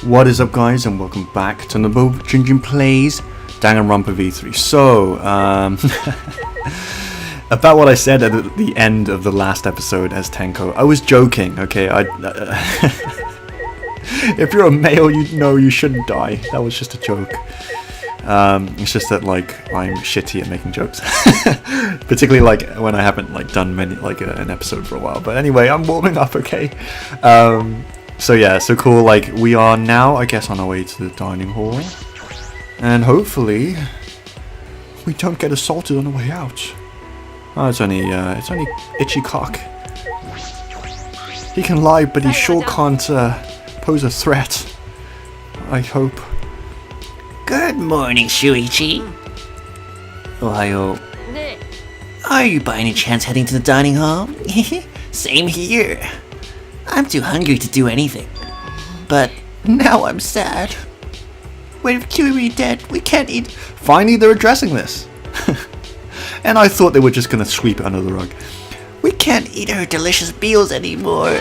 What is up, guys, and welcome back to the Bowjinjin Plays Danganronpa V3. So, about what I said at the end of the last episode as Tenko, I was joking, okay? If you're a male, you know you shouldn't die. That was just a joke. It's just that, like, I'm shitty at making jokes. Particularly, like, when I haven't, like, done many, like, an episode for a while. But anyway, I'm warming up, okay? So yeah, so cool, like, we are now, I guess, on our way to the dining hall. And hopefully, we don't get assaulted on the way out. Oh, it's only Itchy Cock. He can lie, but he sure can't, pose a threat. I hope. Good morning, Shuichi. Ohayo. Are you by any chance heading to the dining hall? Same here. I'm too hungry to do anything. But now I'm sad. With Kirumi dead, we can't eat. Finally, they're addressing this. And I thought they were just gonna sweep it under the rug. We can't eat her delicious meals anymore.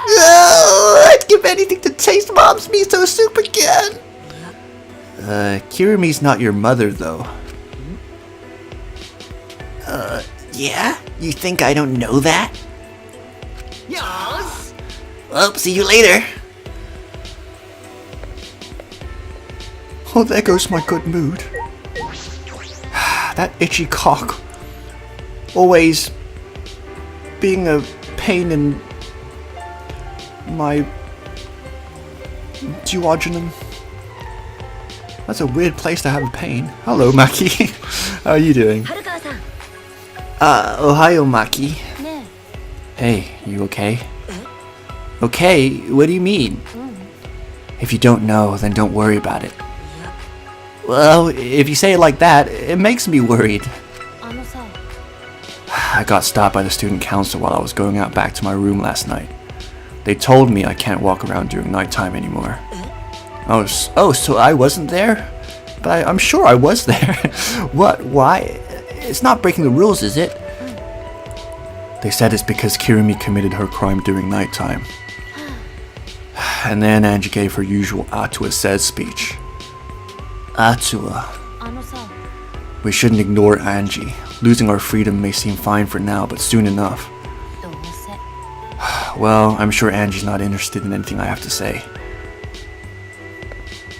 Oh, I'd give anything to taste Mom's miso soup again. Kirumi's not your mother, though. Yeah? You think I don't know that? Yes. Well, see you later. Oh, there goes my good mood. That Itchy Cock. Always being a pain in my duodenum. That's a weird place to have a pain. Hello, Maki. How are you doing? Ohayo, Maki. Hey, you okay? Okay, what do you mean? If you don't know, then don't worry about it. Well, if you say it like that, it makes me worried. I got stopped by the student council while I was going out back to my room last night. They told me I can't walk around during nighttime anymore. Oh, so I wasn't there? But I'm sure I was there. What? Why? It's not breaking the rules, is it? They said it's because Kirumi committed her crime during nighttime. And then Angie gave her usual Atua says speech. Atua. We shouldn't ignore Angie. Losing our freedom may seem fine for now, but soon enough. Well, I'm sure Angie's not interested in anything I have to say.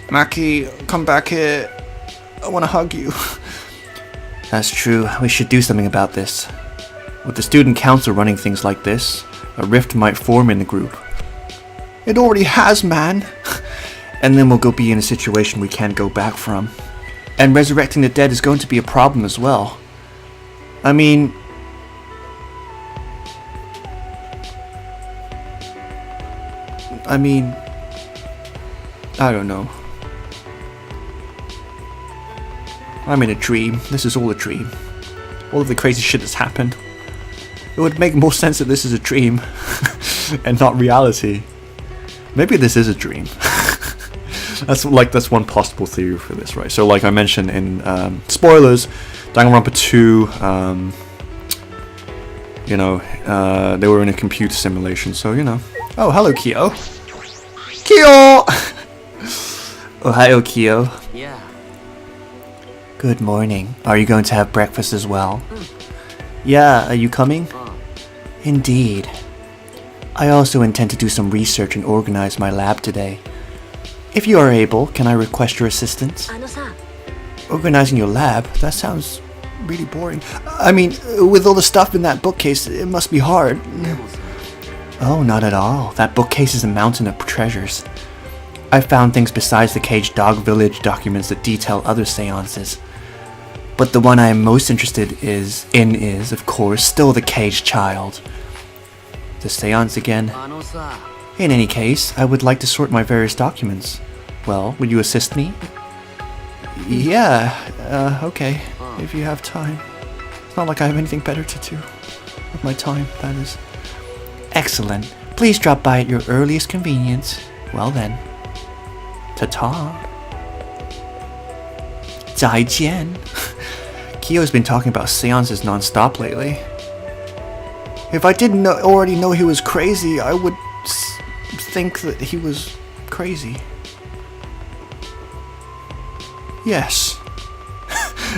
Maki, come back here. I want to hug you. That's true. We should do something about this. With the student council running things like this, a rift might form in the group. It already has, man. And then we'll be in a situation we can't go back from. And resurrecting the dead is going to be a problem as well. I mean... I don't know. I'm in a dream. This is all a dream. All of the crazy shit that's happened. It would make more sense that this is a dream and not reality. Maybe this is a dream. That's one possible theory for this, right? So like I mentioned in spoilers, Danganronpa 2, they were in a computer simulation, so you know. Oh, hello, Kyo. Kyo! Ohayo, Kyo. Yeah. Good morning. Are you going to have breakfast as well? Yeah, are you coming? Indeed. I also intend to do some research and organize my lab today. If you are able, can I request your assistance? Organizing your lab? That sounds really boring. I mean, with all the stuff in that bookcase, it must be hard. Oh, not at all. That bookcase is a mountain of treasures. I found things besides the Caged Dog Village documents that detail other seances. But the one I am most interested in is, of course, still the Caged Child. The seance again? In any case, I would like to sort my various documents. Well, would you assist me? Yeah, okay, if you have time. It's not like I have anything better to do with my time, that is. Excellent. Please drop by at your earliest convenience. Well then. Ta-ta. 再见. Kyo's been talking about seances non-stop lately. If I didn't already know he was crazy, I would think that he was crazy. Yes.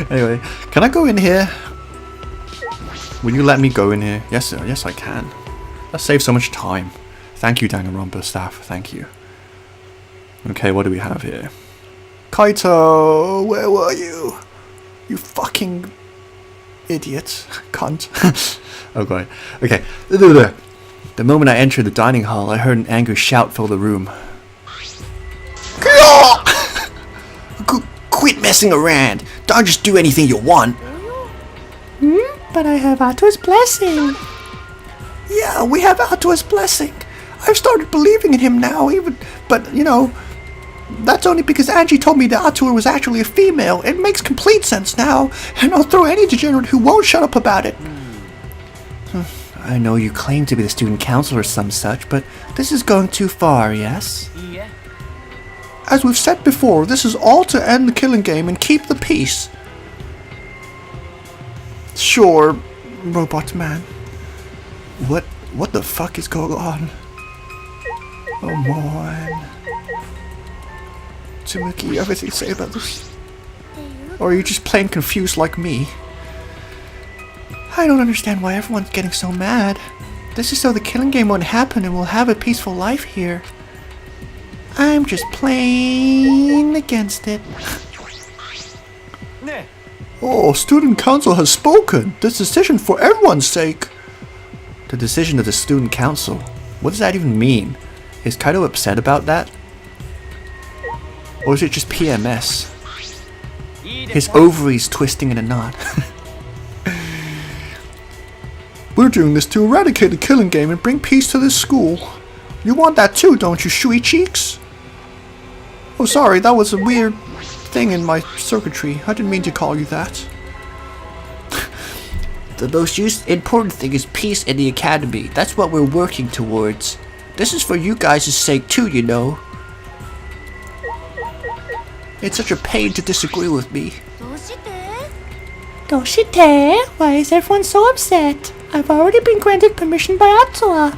Anyway, can I go in here? Will you let me go in here? Yes, sir. Yes, I can. That saves so much time. Thank you, Danganronpa staff. Thank you. Okay, what do we have here? Kaito, where were you? You fucking idiot. Cunt. Oh god. Okay. The moment I entered the dining hall, I heard an angry shout fill the room. Quit messing around. Don't just do anything you want. But I have Ato's blessing. Yeah, we have Ato's blessing. I've started believing in him now, but you know, that's only because Angie told me that Atua was actually a female. It makes complete sense now, and I'll throw any degenerate who won't shut up about it. I know you claim to be the student council or some such, but this is going too far, yes? Yeah. As we've said before, this is all to end the killing game and keep the peace. Sure, Robot Man. What the fuck is going on? Oh man. Tumuki, you have anything to say about this? Or are you just plain confused like me? I don't understand why everyone's getting so mad. This is so the killing game won't happen and we'll have a peaceful life here. I'm just plain against it. Oh, student council has spoken. This decision for everyone's sake. The decision of the student council? What does that even mean? Is Kaido upset about that? Or is it just PMS? His ovaries twisting in a knot. We're doing this to eradicate the killing game and bring peace to this school. You want that too, don't you, Shui Cheeks? Oh, sorry, that was a weird thing in my circuitry. I didn't mean to call you that. The most important thing is peace in the academy. That's what we're working towards. This is for you guys' sake too, you know. It's such a pain to disagree with me. Doshite? Why is everyone so upset? I've already been granted permission by Atsua.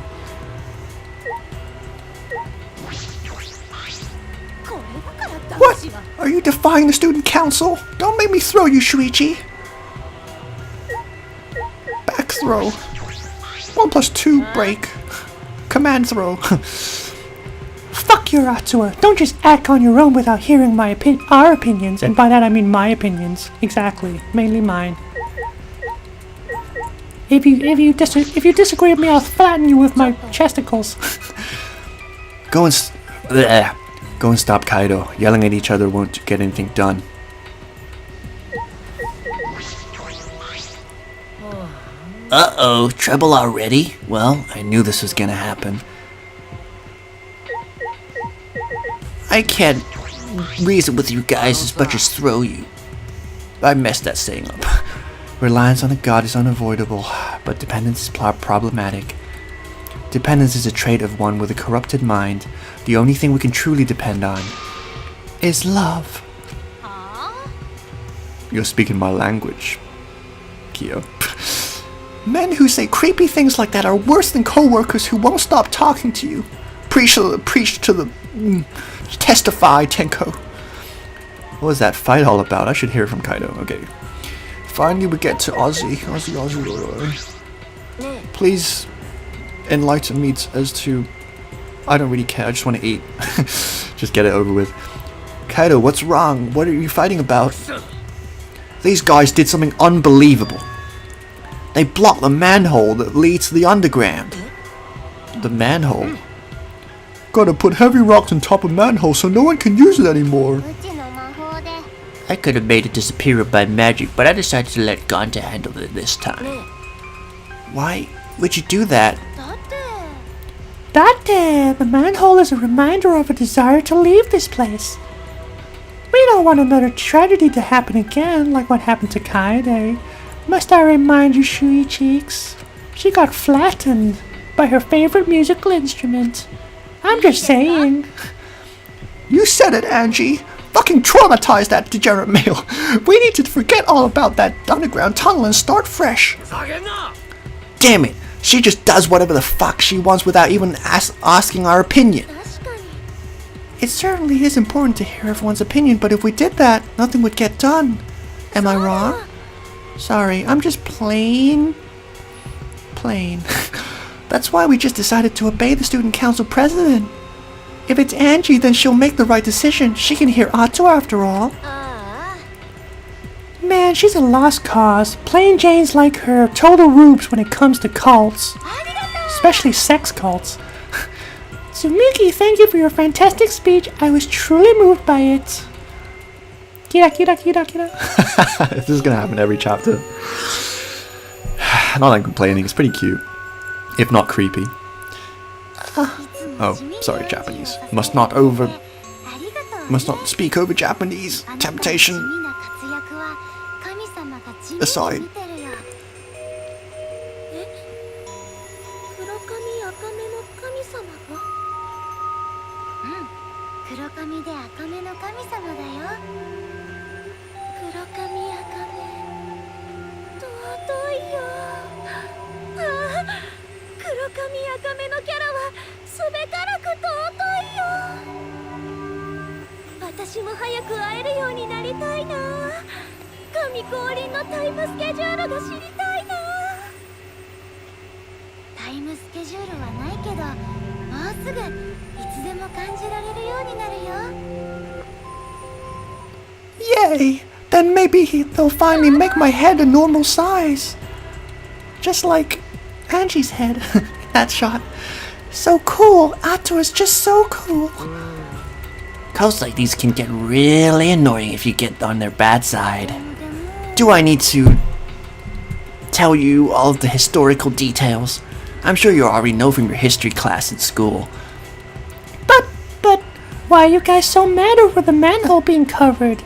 What? Are you defying the student council? Don't make me throw you, Shuichi. Back throw. 1 + 2 break. Command throw. Fuck your Atsua. Don't just act on your own without hearing our opinions. And by that I mean my opinions. Exactly. Mainly mine. If you disagree with me, I'll flatten you with my chesticles. Go and stop Kaido. Yelling at each other won't get anything done. Uh-oh, trouble already? Well, I knew this was gonna happen. I can't reason with you guys as much as throw you. I messed that saying up. Reliance on a god is unavoidable, but dependence is problematic. Dependence is a trait of one with a corrupted mind. The only thing we can truly depend on is love. You're speaking my language, Kyo. Men who say creepy things like that are worse than co-workers who won't stop talking to you. Preach to the testify, Tenko. What was that fight all about? I should hear from Kaido. Okay. Finally we get to Ozzy. Please enlighten me as to... I don't really care. I just want to eat. Just get it over with. Kaido, what's wrong? What are you fighting about? These guys did something unbelievable. They blocked the manhole that leads to the underground. The manhole? Gotta put heavy rocks on top of manhole so no one can use it anymore. I could have made it disappear by magic, but I decided to let Ganta handle it this time. Why would you do that? Date, the manhole is a reminder of a desire to leave this place. We don't want another tragedy to happen again, like what happened to Kaede. Must I remind you, Shui Cheeks? She got flattened by her favorite musical instrument. I'm just saying. You said it, Angie. Fucking traumatize that degenerate male. We need to forget all about that underground tunnel and start fresh. Damn it. She just does whatever the fuck she wants without even asking our opinion. It certainly is important to hear everyone's opinion, but if we did that, nothing would get done. Am I wrong? Sorry, I'm just plain. That's why we just decided to obey the student council president. If it's Angie, then she'll make the right decision. She can hear Otto after all. Man, she's a lost cause. Plain Janes like her are total rubes when it comes to cults. Especially sex cults. Tsumiki, thank you for your fantastic speech. I was truly moved by it. Kira, kira, kira, kira. This is gonna happen every chapter. Not like complaining, it's pretty cute. If not creepy. Oh, sorry, Japanese. Must not speak over Japanese. Temptation aside. Yay! Then maybe they'll finally make my head a normal size. Just like Angie's head. That shot. So cool. Otto is just so cool. Cults like these can get really annoying if you get on their bad side. Do I need to tell you all of the historical details? I'm sure you already know from your history class at school. But, why are you guys so mad over the manhole being covered?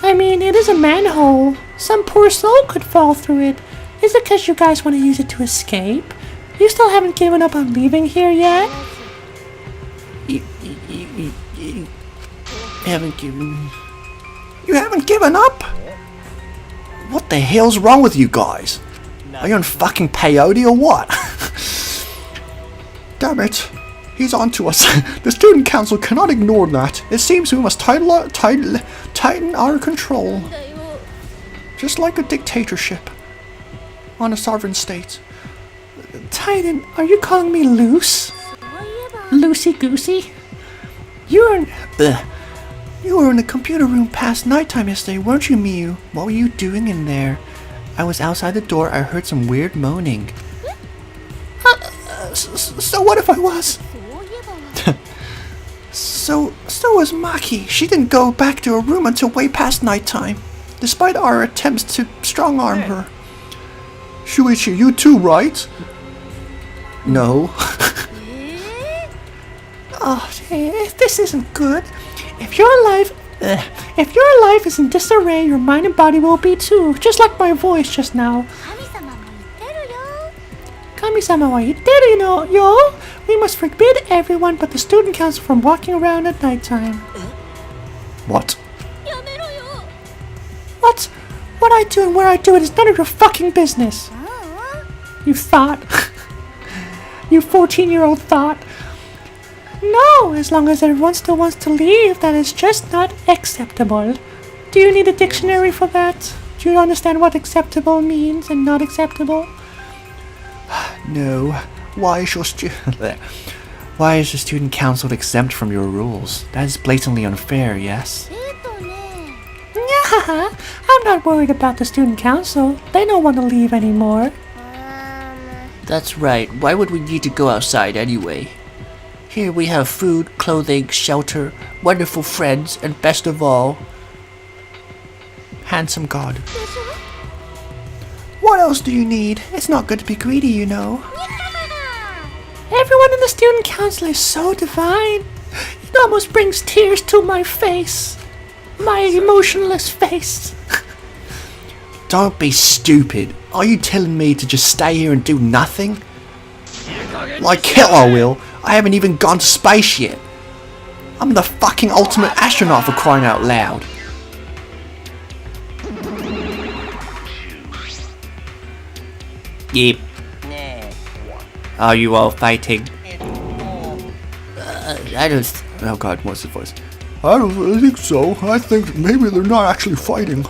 I mean, it is a manhole. Some poor soul could fall through it. Is it because you guys want to use it to escape? You still haven't given up on leaving here yet? You haven't given... You haven't given up? What the hell's wrong with you guys? Are you on fucking peyote or what? Damn it. He's on to us. The student council cannot ignore that. It seems we must tighten our control. Just like a dictatorship on a sovereign state. Tighten? Are you calling me loose? Loosey-goosey? You were in the computer room past nighttime yesterday, weren't you, Miyu? What were you doing in there? I was outside the door. I heard some weird moaning. So what if I was? So was Maki. She didn't go back to her room until way past nighttime, despite our attempts to strong-arm her. Shuichi, you too, right? No. Oh, this isn't good. If your life is in disarray, your mind and body will be too, just like my voice just now. Kami-sama wa yitteru no yo. We must forbid everyone but the student council from walking around at nighttime. What? What I do and where I do it is none of your fucking business. You thought. You 14-year-old thought. No, as long as everyone still wants to leave, that is just not acceptable. Do you need a dictionary for that? Do you understand what acceptable means and not acceptable? No. Why is the student council exempt from your rules? That is blatantly unfair, yes? Yeah, I'm not worried about the student council. They don't want to leave anymore. That's right. Why would we need to go outside anyway? Here we have food, clothing, shelter, wonderful friends, and best of all, handsome God. What else do you need? It's not good to be greedy, you know. Everyone in the student council is so divine. It almost brings tears to my face. My emotionless face. Don't be stupid. Are you telling me to just stay here and do nothing? Like hell I will. I haven't even gone to space yet. I'm the fucking ultimate astronaut, for crying out loud. Yep. Are you all fighting? I don't... Oh god, what's his voice? I don't think so. I think maybe they're not actually fighting.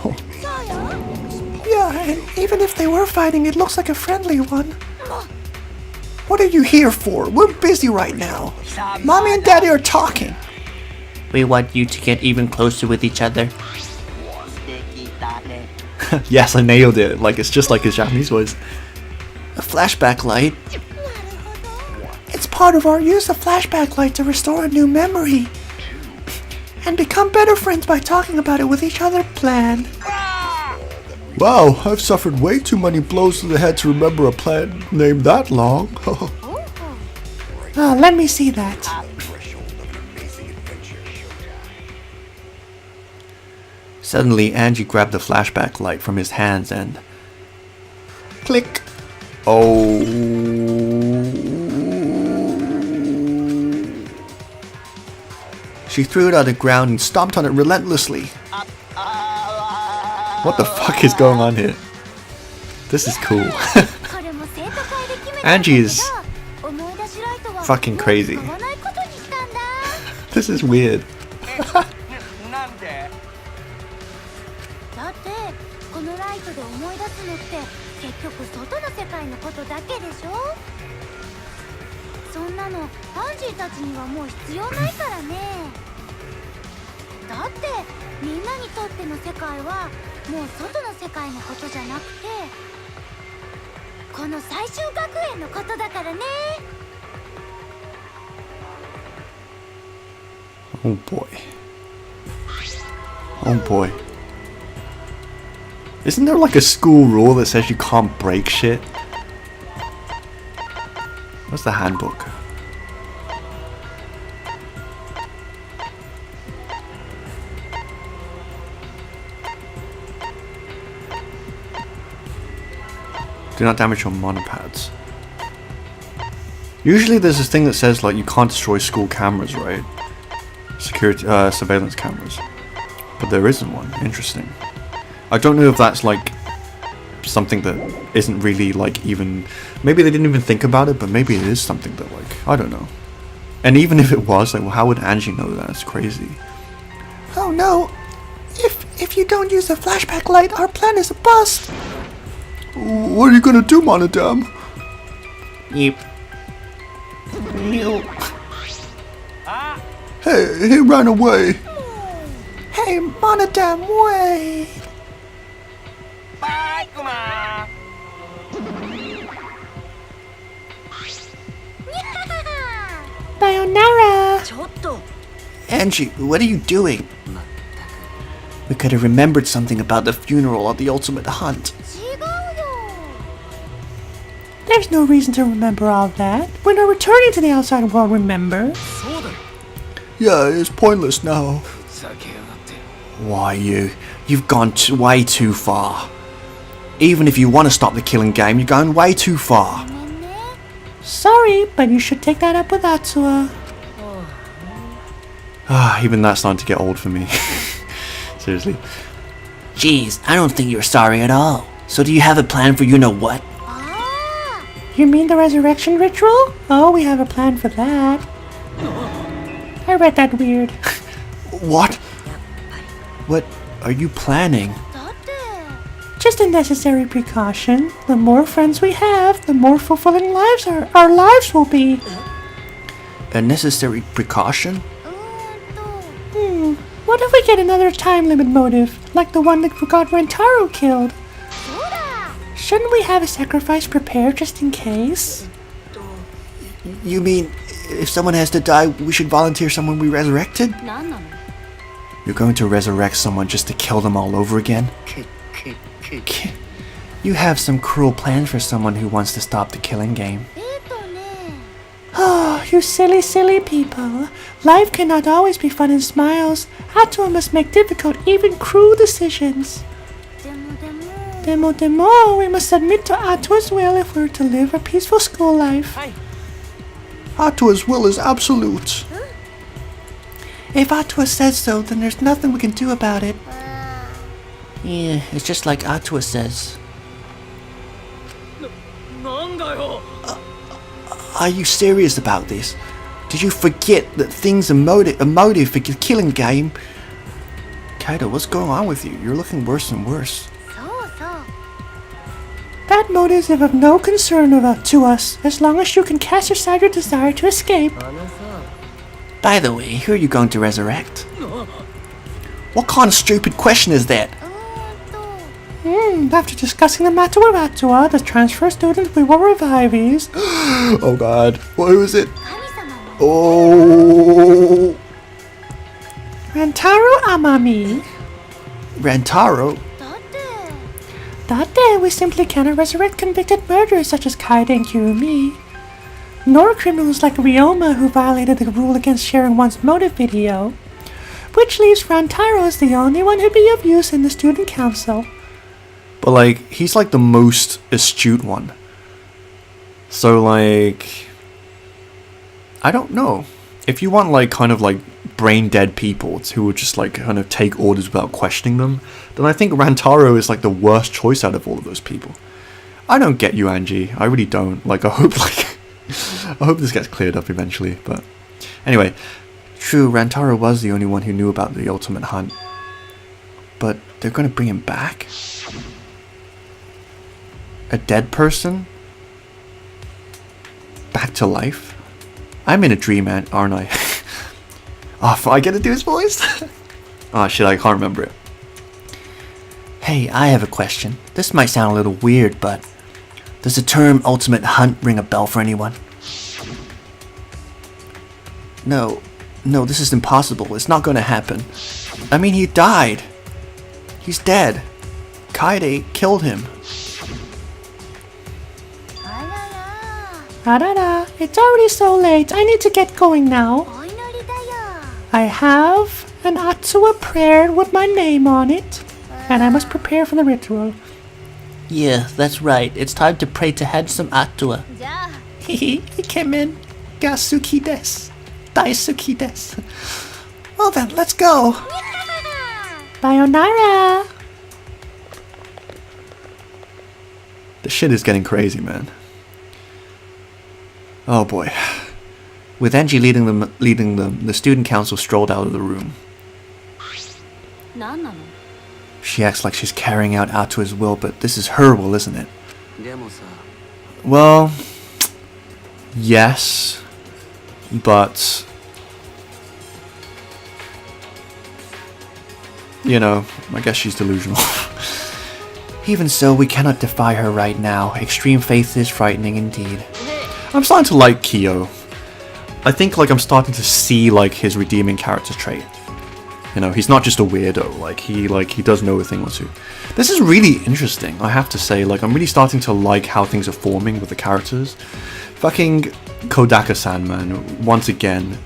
Yeah, and even if they were fighting, it looks like a friendly one. What are you here for? We're busy right now. Mommy and Daddy are talking. We want you to get even closer with each other. Yes, I nailed it. Like, it's just like his Japanese voice. A flashback light. It's part of our use of flashback light to restore a new memory. And become better friends by talking about it with each other plan. Wow, I've suffered way too many blows to the head to remember a plan named that long. Let me see that. Suddenly, Angie grabbed the flashback light from his hands and... click! Oh... She threw it on the ground and stomped on it relentlessly. What the fuck is going on here? This is cool. Angie is fucking crazy. This is weird. Oh boy. Oh boy. Isn't there like a school rule that says you can't break shit? What's the handbook? Do not damage your monopads. Usually there's this thing that says like you can't destroy school cameras, right? Security, surveillance cameras. But there isn't one. Interesting. I don't know if that's like something that isn't really like even... Maybe they didn't even think about it, but maybe it is something that like... I don't know. And even if it was, like, well, how would Angie know that? It's crazy. Oh no! If you don't use the flashback light, our plan is a bust! What are you gonna do, Monodam? Yep. Hey, he ran away. Hey, Monodam, wait! Sayonara! Angie, what are you doing? We could have remembered something about the funeral or the ultimate hunt. There's no reason to remember all that. We're not returning to the outside world, remember? Yeah, it's pointless now. Why you've gone way too far. Even if you want to stop the killing game, you're going way too far. Sorry, but you should take that up with Atsua. Even that's starting to get old for me. Seriously. Jeez, I don't think you're sorry at all. So do you have a plan for you-know-what? You mean the resurrection ritual? Oh, we have a plan for that. I read that weird. What? What are you planning? Just a necessary precaution. The more friends we have, the more fulfilling lives our lives will be. A necessary precaution? What if we get another time limit motive, like the one that forgot Rentaro killed? Shouldn't we have a sacrifice prepared just in case? You mean, if someone has to die, we should volunteer someone we resurrected? You're going to resurrect someone just to kill them all over again? You have some cruel plan for someone who wants to stop the killing game. Oh, you silly, silly people. Life cannot always be fun and smiles. Atua must make difficult, even cruel decisions. Demo, we must submit to Atua's will if we're to live a peaceful school life. Atua's will is absolute. If Atua says so, then there's nothing we can do about it. Yeah, it's just like Atua says. Are you serious about this? Did you forget that things a motive for the killing game? Kaido, what's going on with you? You're looking worse and worse. That motive is of no concern to us, as long as you can cast aside your desire to escape. By the way, who are you going to resurrect? What kind of stupid question is that? After discussing the matter with Atua, the transfer student, we will revive these. Oh god. What was it? Oh. Rantaro Amami. Rantaro? That day, we simply cannot resurrect convicted murderers such as Kaide and Kirumi, nor criminals like Ryoma who violated the rule against sharing one's motive video, which leaves Rantaro as the only one who'd be of use in the student council. But like, he's like the most astute one. So like, I don't know. If you want like kind of like brain dead people who would just like kind of take orders without questioning them, then I think Rantaro is like the worst choice out of all of those people. I don't get you, Angie. I really don't. Like, I hope this gets cleared up eventually. But anyway, true, Rantaro was the only one who knew about the ultimate hunt. But they're gonna bring him back? A dead person? Back to life? I'm in a dream, aren't I? Oh, I get to do his voice? Oh shit, I can't remember it. Hey, I have a question. This might sound a little weird, but does the term ultimate hunt ring a bell for anyone? No, this is impossible. It's not going to happen. I mean, he died. He's dead. Kaide killed him. Arara, it's already so late. I need to get going now. I have an Atua prayer with my name on it, and I must prepare for the ritual. Yeah, that's right. It's time to pray to handsome Atua. He came in. Gasuki desu. Daisuki desu. Well then, let's go. Sayonara. The shit is getting crazy, man. Oh boy. With Angie leading them, the student council strolled out of the room. She acts like she's carrying out Atua's will, but this is her will, isn't it? Well, yes, but you know, I guess she's delusional. Even so, we cannot defy her right now. Extreme faith is frightening indeed. I'm starting to like Kyo. I think like I'm starting to see like his redeeming character trait. You know, he's not just a weirdo. Like he does know a thing or two. This is really interesting, I have to say. Like, I'm really starting to like how things are forming with the characters. Fucking Kodaka-san, man. Once again,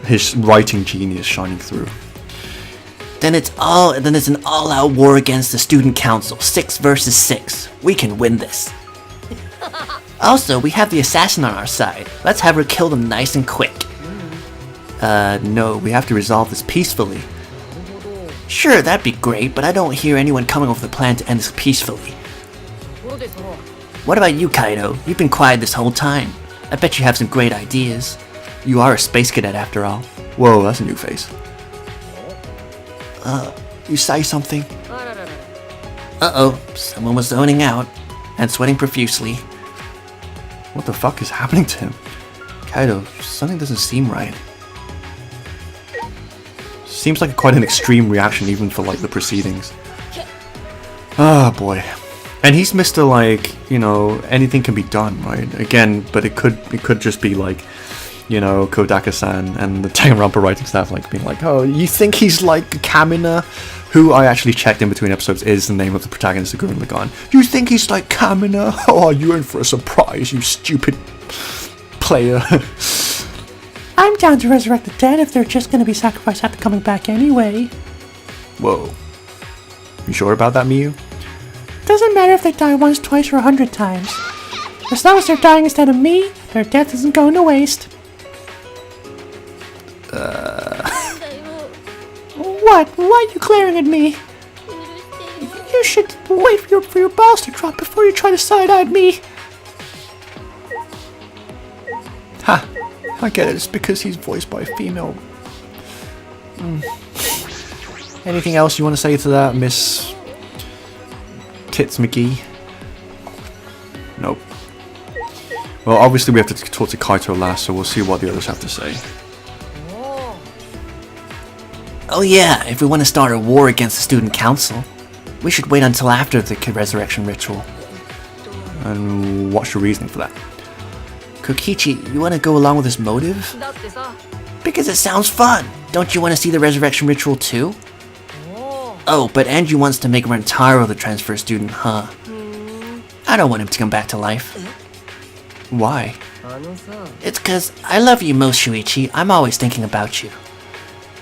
his writing genius shining through. Then it's an all-out war against the student council. 6 versus 6. We can win this. Also, we have the assassin on our side. Let's have her kill them nice and quick. No, we have to resolve this peacefully. Sure, that'd be great, but I don't hear anyone coming up with a plan to end this peacefully. What about you, Kaido? You've been quiet this whole time. I bet you have some great ideas. You are a space cadet after all. Whoa, that's a new face. You say something? Uh-oh, someone was zoning out and sweating profusely. What the fuck is happening to him? Kaido, something doesn't seem right. Seems like quite an extreme reaction even for like the proceedings. Ah, boy. And he's Mr. like, you know, anything can be done, right? Again, but it could just be like, you know, Kodaka-san and the Danganronpa writing staff like being like, oh, you think he's like Kamina? Who I actually checked in between episodes is the name of the protagonist of Gurren Lagann. You think he's like Kamina? Oh, you're in for a surprise, you stupid player. I'm down to resurrect the dead if they're just gonna be sacrificed after coming back anyway. Whoa. You sure about that, Miyu? Doesn't matter if they die once, twice, or 100 times. As long as they're dying instead of me, their death isn't going to waste. What? Why are you glaring at me? You should wait for your balls to drop before you try to side-eye me. Ha! I get it, it's because he's voiced by a female. Anything else you want to say to that, Miss Tits McGee? Nope. Well, obviously we have to talk to Kaito last, so we'll see what the others have to say. Oh yeah, if we want to start a war against the student council, we should wait until after the resurrection ritual. And what's your reasoning for that? Kokichi, you want to go along with this motive? Because it sounds fun. Don't you want to see the resurrection ritual too? Oh, but Andrew wants to make Rentaro the transfer student, huh? I don't want him to come back to life. Why? It's cause I love you most, Shuichi. I'm always thinking about you.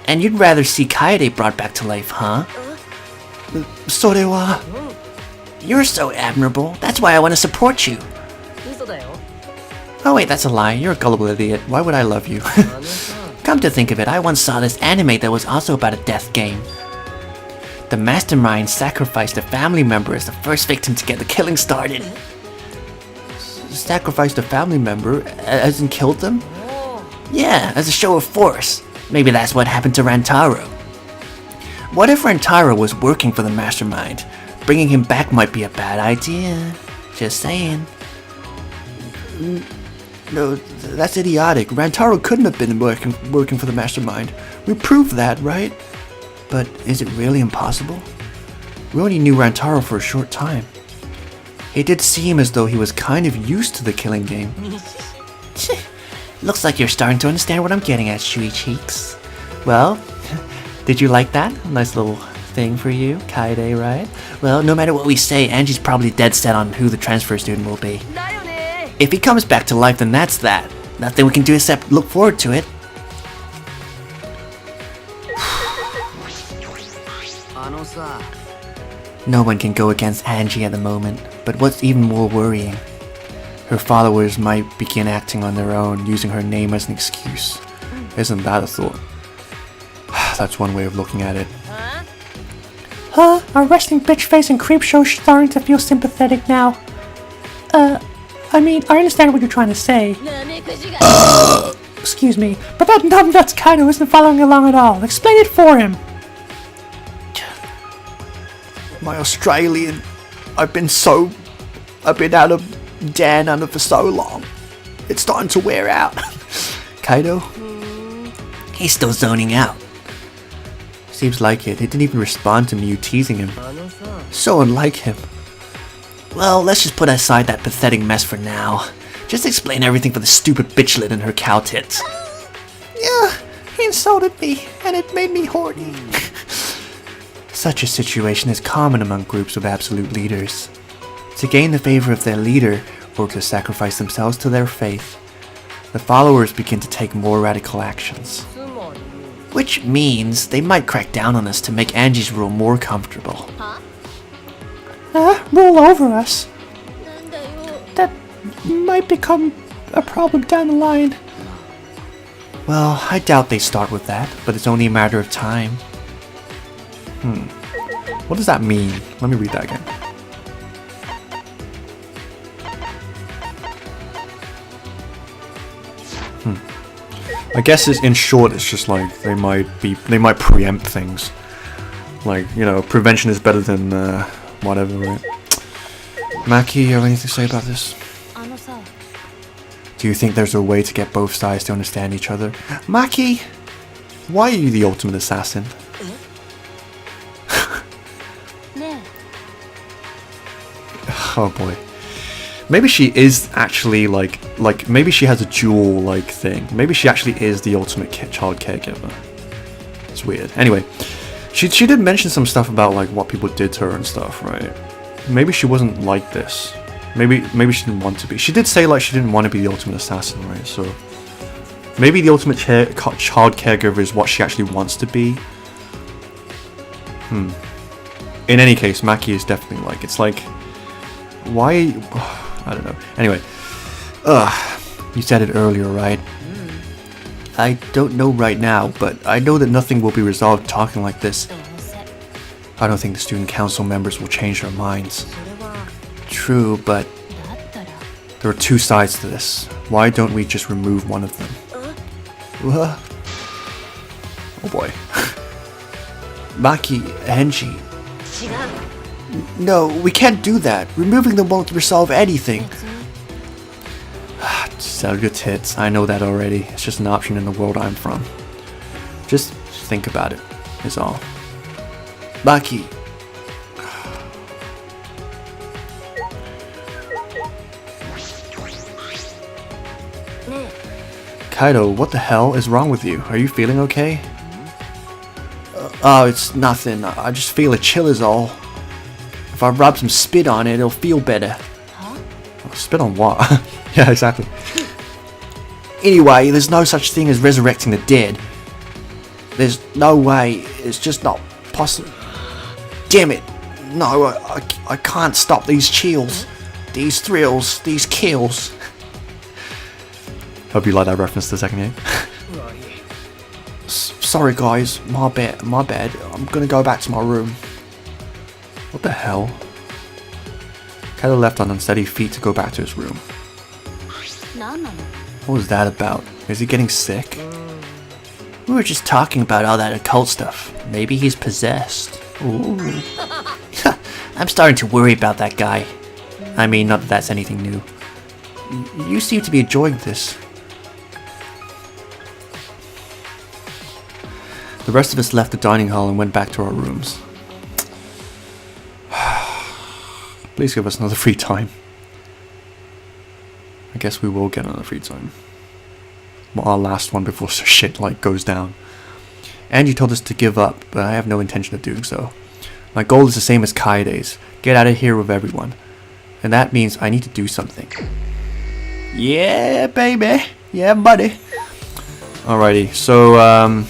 And you'd rather see Kaede brought back to life, huh? Sorewa. You're so admirable. That's why I want to support you. Oh wait, that's a lie. You're a gullible idiot. Why would I love you? Come to think of it, I once saw this anime that was also about a death game. The mastermind sacrificed a family member as the first victim to get the killing started. Sacrificed a family member, as in killed them? Yeah, as a show of force. Maybe that's what happened to Rantaro. What if Rantaro was working for the mastermind? Bringing him back might be a bad idea. Just saying. No, that's idiotic. Rantaro couldn't have been working for the mastermind. We proved that, right? But is it really impossible? We only knew Rantaro for a short time. It did seem as though he was kind of used to the killing game. Looks like you're starting to understand what I'm getting at, Shuichi. Well, did you like that? Nice little thing for you, Kaede, right? Well, no matter what we say, Angie's probably dead set on who the transfer student will be. If he comes back to life, then that's that. Nothing we can do except look forward to it. No one can go against Angie at the moment, but what's even more worrying, her followers might begin acting on their own, using her name as an excuse. Isn't that a thought? That's one way of looking at it. Huh? Our resting bitch face and creep show starting to feel sympathetic now. I mean, I understand what you're trying to say. Excuse me, but that numbnuts Kaido isn't following along at all. Explain it for him. My Australian. I've been out of Dan for so long. It's starting to wear out. Kaido? He's still zoning out. Seems like it. He didn't even respond to me, you teasing him. So unlike him. Well, let's just put aside that pathetic mess for now. Just explain everything for the stupid bitchlet and her cow tits. Yeah, he insulted me, and it made me horny. Such a situation is common among groups of absolute leaders. To gain the favor of their leader, or to sacrifice themselves to their faith, the followers begin to take more radical actions. Which means they might crack down on us to make Angie's rule more comfortable. Rule over us. That might become a problem down the line. Well, I doubt they start with that, but it's only a matter of time. What does that mean? Let me read that again. I guess it's, in short, it's just like they might preempt things. Like, you know, prevention is better than whatever, right? Maki, you have anything to say about this? Do you think there's a way to get both sides to understand each other? Maki, why are you the ultimate assassin? Oh boy. Maybe she is actually like maybe she has a dual like thing. Maybe she actually is the ultimate child caregiver. It's weird. Anyway, she did mention some stuff about like what people did to her and stuff, right? Maybe she wasn't like this. Maybe she didn't want to be. She did say like she didn't want to be the ultimate assassin, right? So maybe the ultimate child caregiver is what she actually wants to be. In any case, Maki is definitely like, it's like, why? I don't know. Anyway, you said it earlier, right? I don't know right now, but I know that nothing will be resolved talking like this. I don't think the student council members will change their minds. True, but there are two sides to this. Why don't we just remove one of them? What? Oh boy. Maki, Henji. No, we can't do that. Removing them won't resolve anything. Sell your tits. I know that already. It's just an option in the world I'm from. Just think about it, is all. Maki. Kaido, what the hell is wrong with you? Are you feeling okay? Oh, it's nothing. I just feel a chill is all. If I rub some spit on it, it'll feel better. Huh? Spit on what? Yeah, exactly. Anyway, there's no such thing as resurrecting the dead. There's no way. It's just not possible. Damn it. No, I can't stop these chills. These thrills. These kills. Hope you like that reference to the second game. Sorry guys, my bad. I'm gonna go back to my room. What the hell? Kaido left on unsteady feet to go back to his room. What was that about? Is he getting sick? We were just talking about all that occult stuff. Maybe he's possessed. Ooh. I'm starting to worry about that guy. I mean, not that that's anything new. You seem to be enjoying this. The rest of us left the dining hall and went back to our rooms. Please give us another free time. I guess we will get another free time. Well, our last one before shit goes down. Angie told us to give up, but I have no intention of doing so. My goal is the same as Kaide's. Get out of here with everyone. And that means I need to do something. Yeah, baby. Yeah, buddy. Alrighty, so,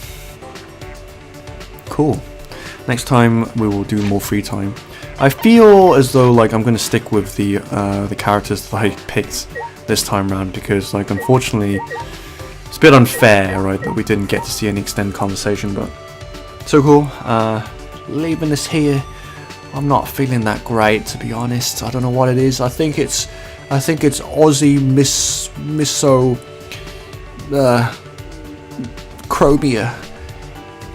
cool. Next time we will do more free time. I feel as though I'm going to stick with the characters that I picked this time round because unfortunately it's a bit unfair, right, that we didn't get to see any extended conversation, but so cool. Leaving this here, I'm not feeling that great, to be honest. I don't know what it is. I think it's Aussie miso chromia.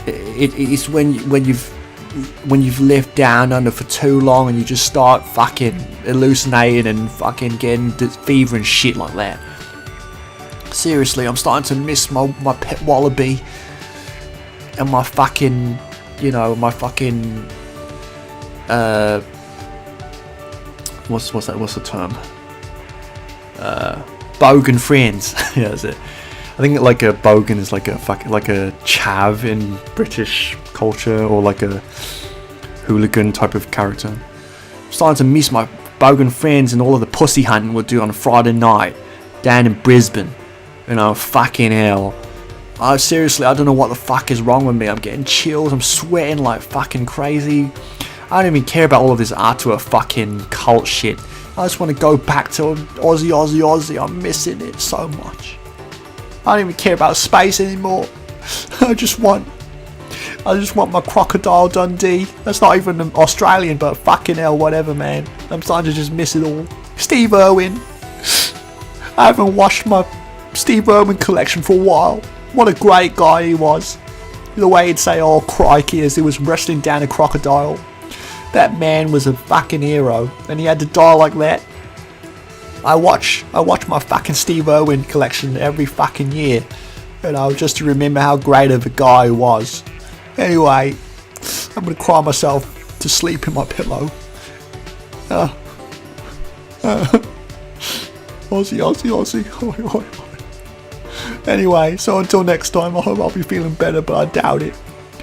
It's when you've lived down under for too long and you just start fucking hallucinating and fucking getting fever and shit like that. Seriously, I'm starting to miss my pet wallaby and my fucking, my fucking what's the term? Bogan friends. Yeah, that's it. I think a bogan is like a chav in British culture, or a hooligan type of character. I'm starting to miss my bogan friends and all of the pussy hunting we'll do on a Friday night down in Brisbane. Fucking hell. Seriously, I don't know what the fuck is wrong with me. I'm getting chills. I'm sweating like fucking crazy. I don't even care about all of this Artua fucking cult shit. I just want to go back to Aussie. I'm missing it so much. I don't even care about space anymore. I just want my Crocodile Dundee. That's not even Australian, but fucking hell, whatever, man. I'm starting to just miss it all. Steve Irwin. I haven't watched my Steve Irwin collection for a while. What a great guy he was. The way he'd say, "Oh, crikey," as he was wrestling down a crocodile. That man was a fucking hero, and he had to die like that. I watch my fucking Steve Irwin collection every fucking year, just to remember how great of a guy he was. Anyway, I'm gonna cry myself to sleep in my pillow. Aussie. Anyway, so until next time, I hope I'll be feeling better, but I doubt it.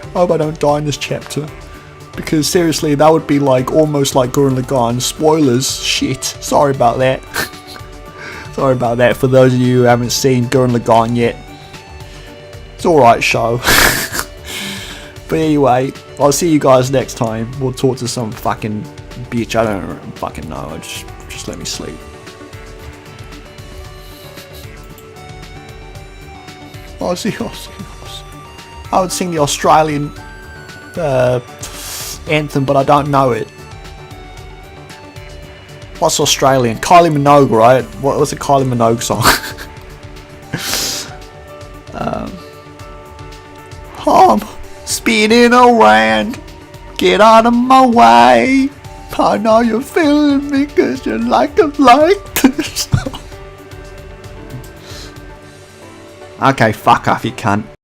I hope I don't die in this chapter. Because seriously, that would be almost like Gurren Lagann. Spoilers. Shit. Sorry about that. Sorry about that for those of you who haven't seen Gurren Lagann yet. It's alright show. But anyway, I'll see you guys next time. We'll talk to some fucking bitch. I don't fucking know. Just let me sleep. Aussie. I would sing the Australian anthem, but I don't know it. What's Australian? Kylie Minogue, right? What's a Kylie Minogue song? Spinning around. Get out of my way. I know you're feeling me because you like it like this. Okay, fuck off, you cunt.